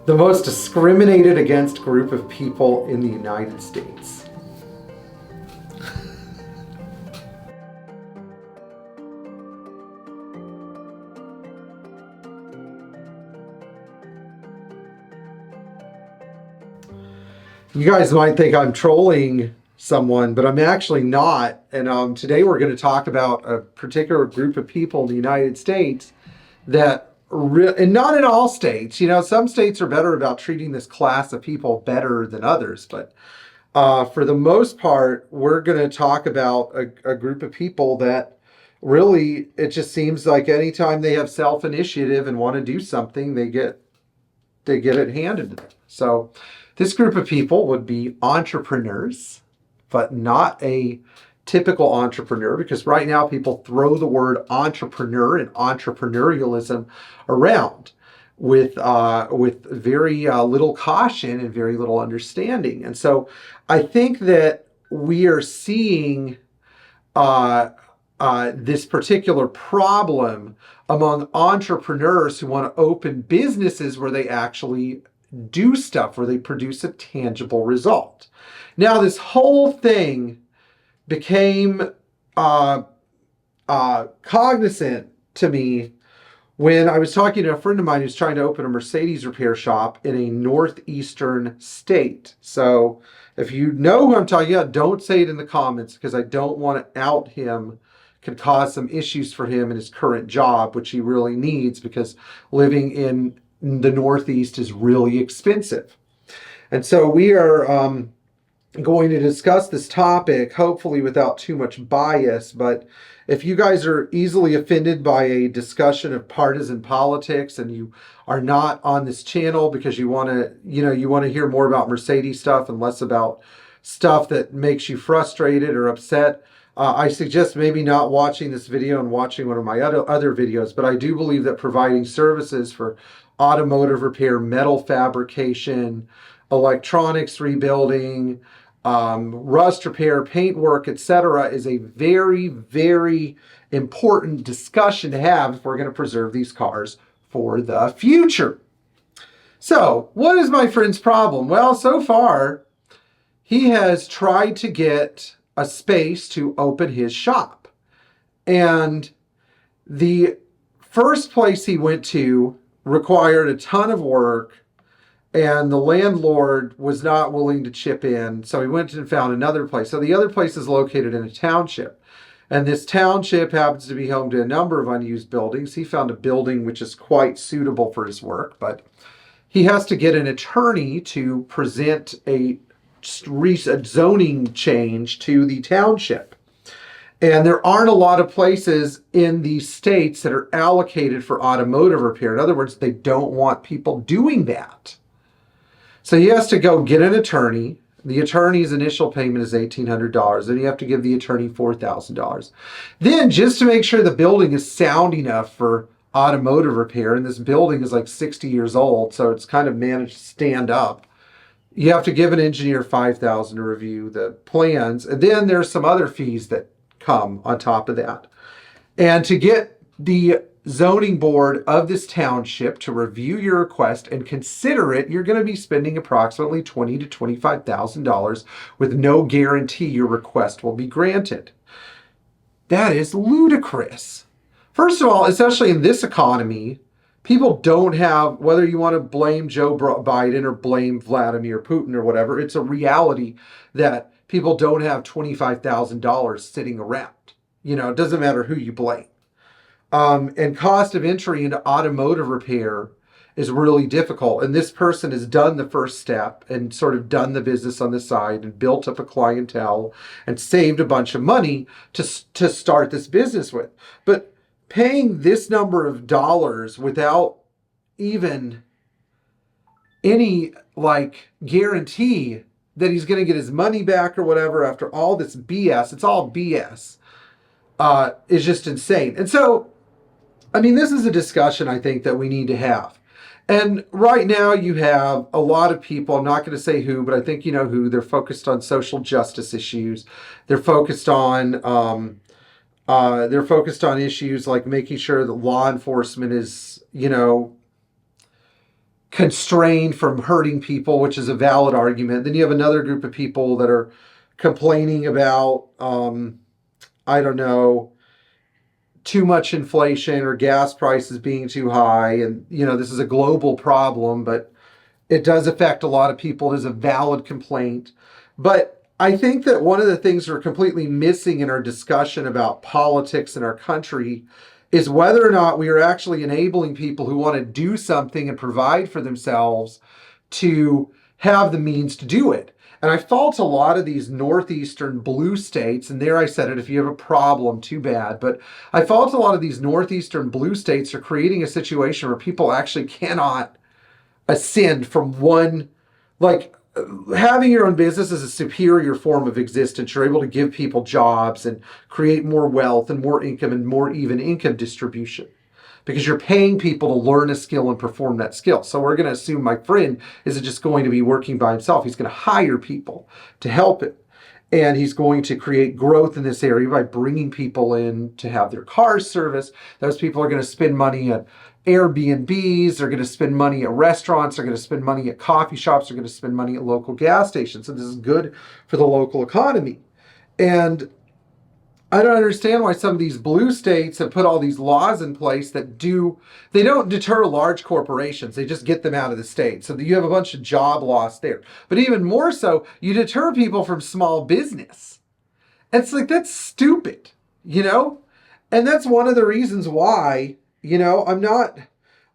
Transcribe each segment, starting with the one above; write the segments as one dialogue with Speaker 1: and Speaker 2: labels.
Speaker 1: The most discriminated against group of people in the United States. You guys might think I'm trolling someone, but I'm actually not. And today we're going to talk about a particular group of people in the United States that, and not in all states, some states are better about treating this class of people better than others. But for the most part, we're going to talk about a group of people that really, it just seems like anytime they have self-initiative and want to do something, they get it handed to them. So this group of people would be entrepreneurs, but not a typical entrepreneur, because right now people throw the word entrepreneur and entrepreneurialism around with very little caution and very little understanding. And so I think that we are seeing this particular problem among entrepreneurs who want to open businesses where they actually do stuff, where they produce a tangible result. Now, this whole thing became cognizant to me when I was talking to a friend of mine who's trying to open a Mercedes repair shop in a northeastern state. So if you know who I'm talking about, don't say it in the comments, because I don't want to out him. Could cause some issues for him in his current job, which he really needs, because living in the Northeast is really expensive. And so we are going to discuss this topic, hopefully without too much bias. But if you guys are easily offended by a discussion of partisan politics, and you are not on this channel because you want to hear more about Mercedes stuff and less about stuff that makes you frustrated or upset, I suggest maybe not watching this video and watching one of my other videos. But I do believe that providing services for automotive repair, metal fabrication, electronics rebuilding, rust repair, paint work, etc., is a very, very important discussion to have if we're going to preserve these cars for the future. So, what is my friend's problem? Well, so far, he has tried to get a space to open his shop. And the first place he went to required a ton of work, and the landlord was not willing to chip in. So he went and found another place. So the other place is located in a township. And this township happens to be home to a number of unused buildings. He found a building which is quite suitable for his work, but he has to get an attorney to present a zoning change to the township. And there aren't a lot of places in these states that are allocated for automotive repair. In other words, they don't want people doing that. So he has to go get an attorney. The attorney's initial payment is $1,800. Then you have to give the attorney $4,000. Then, just to make sure the building is sound enough for automotive repair, and this building is like 60 years old, so it's kind of managed to stand up, you have to give an engineer $5,000 to review the plans. And then there's some other fees that come on top of that. And to get the zoning board of this township to review your request and consider it, you're going to be spending approximately $20,000 to $25,000 with no guarantee your request will be granted. That is ludicrous. First of all, especially in this economy, people don't have, whether you want to blame Joe Biden or blame Vladimir Putin or whatever, it's a reality that people don't have $25,000 sitting around. It doesn't matter who you blame. And cost of entry into automotive repair is really difficult. And this person has done the first step and sort of done the business on the side and built up a clientele and saved a bunch of money to start this business with. But paying this number of dollars without even any guarantee that he's going to get his money back or whatever after all this BS, it's all BS, is just insane. And so, this is a discussion I think that we need to have. And right now you have a lot of people, I'm not going to say who, but I think you know who, they're focused on social justice issues. They're focused on issues like making sure that law enforcement is, constrained from hurting people, which is a valid argument. Then you have another group of people that are complaining about, I don't know, too much inflation or gas prices being too high. And, this is a global problem, but it does affect a lot of people. It is a valid complaint. But I think that one of the things we're completely missing in our discussion about politics in our country is whether or not we are actually enabling people who want to do something and provide for themselves to have the means to do it. And I fault a lot of these northeastern blue states, and there I said it, if you have a problem, too bad. But I fault a lot of these northeastern blue states for creating a situation where people actually cannot ascend from one, like having your own business is a superior form of existence. You're able to give people jobs and create more wealth and more income and more even income distribution because you're paying people to learn a skill and perform that skill. So we're going to assume my friend isn't just going to be working by himself. He's going to hire people to help him. And he's going to create growth in this area by bringing people in to have their cars serviced. Those people are going to spend money at Airbnbs, they're going to spend money at restaurants, they're going to spend money at coffee shops, they're going to spend money at local gas stations. So this is good for the local economy. And I don't understand why some of these blue states have put all these laws in place that they don't deter large corporations. They just get them out of the state. So that you have a bunch of job loss there. But even more so, you deter people from small business. It's like, that's stupid, And that's one of the reasons why,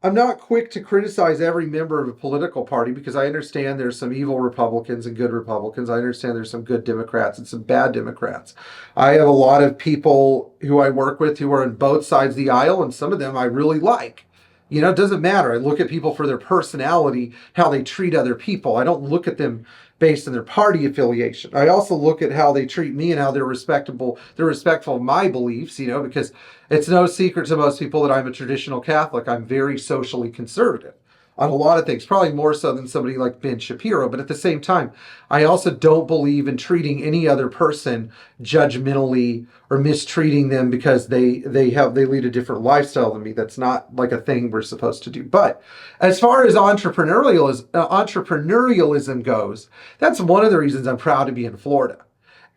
Speaker 1: I'm not quick to criticize every member of a political party because I understand there's some evil Republicans and good Republicans. I understand there's some good Democrats and some bad Democrats. I have a lot of people who I work with who are on both sides of the aisle, and some of them I really like. It doesn't matter. I look at people for their personality, how they treat other people. I don't look at them based on their party affiliation. I also look at how they treat me and how they're respectful of my beliefs, because it's no secret to most people that I'm a traditional Catholic. I'm very socially conservative on a lot of things, probably more so than somebody like Ben Shapiro. But at the same time, I also don't believe in treating any other person judgmentally or mistreating them because they lead a different lifestyle than me. That's not like a thing we're supposed to do. But as far as entrepreneurialism goes, that's one of the reasons I'm proud to be in Florida.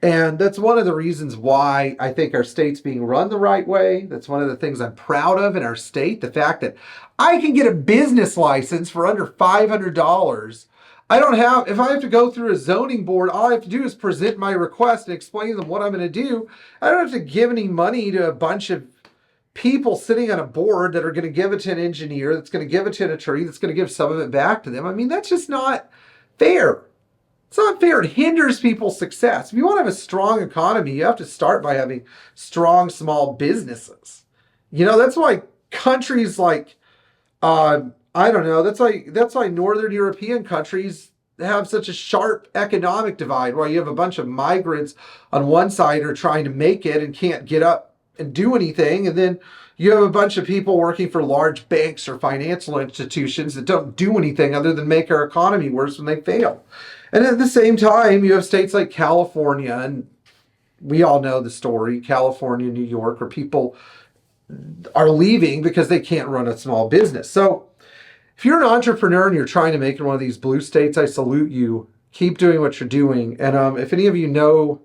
Speaker 1: And that's one of the reasons why I think our state's being run the right way. That's one of the things I'm proud of in our state. The fact that I can get a business license for under $500. If I have to go through a zoning board, all I have to do is present my request and explain to them what I'm going to do. I don't have to give any money to a bunch of people sitting on a board that are going to give it to an engineer, that's going to give it to an attorney, that's going to give some of it back to them. I mean, that's just not fair. It's not fair. It hinders people's success. If you want to have a strong economy, you have to start by having strong small businesses. That's why countries like, that's why Northern European countries have such a sharp economic divide, where you have a bunch of migrants on one side who are trying to make it and can't get up and do anything. And then you have a bunch of people working for large banks or financial institutions that don't do anything other than make our economy worse when they fail. And at the same time, you have states like California, and we all know the story, California, New York, where people are leaving because they can't run a small business. So if you're an entrepreneur and you're trying to make it in one of these blue states, I salute you. Keep doing what you're doing. And if any of you know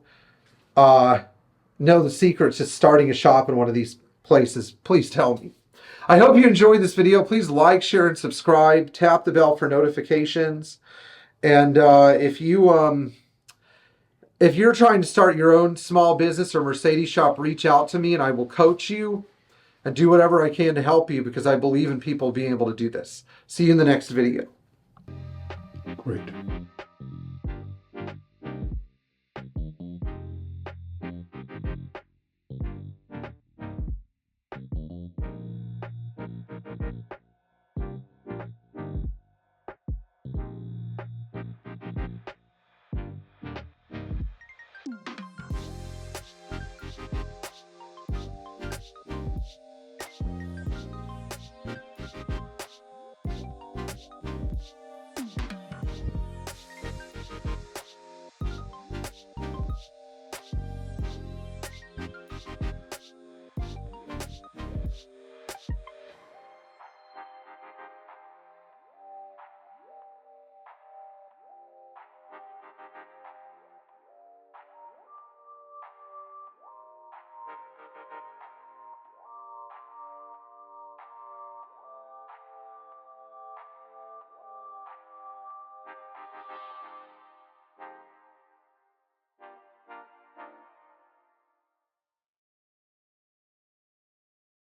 Speaker 1: the secrets to starting a shop in one of these places, please tell me. I hope you enjoyed this video. Please like, share, and subscribe. Tap the bell for notifications. And if you're trying to start your own small business or Mercedes shop, reach out to me and I will coach you and do whatever I can to help you, because I believe in people being able to do this. See you in the next video.
Speaker 2: Great.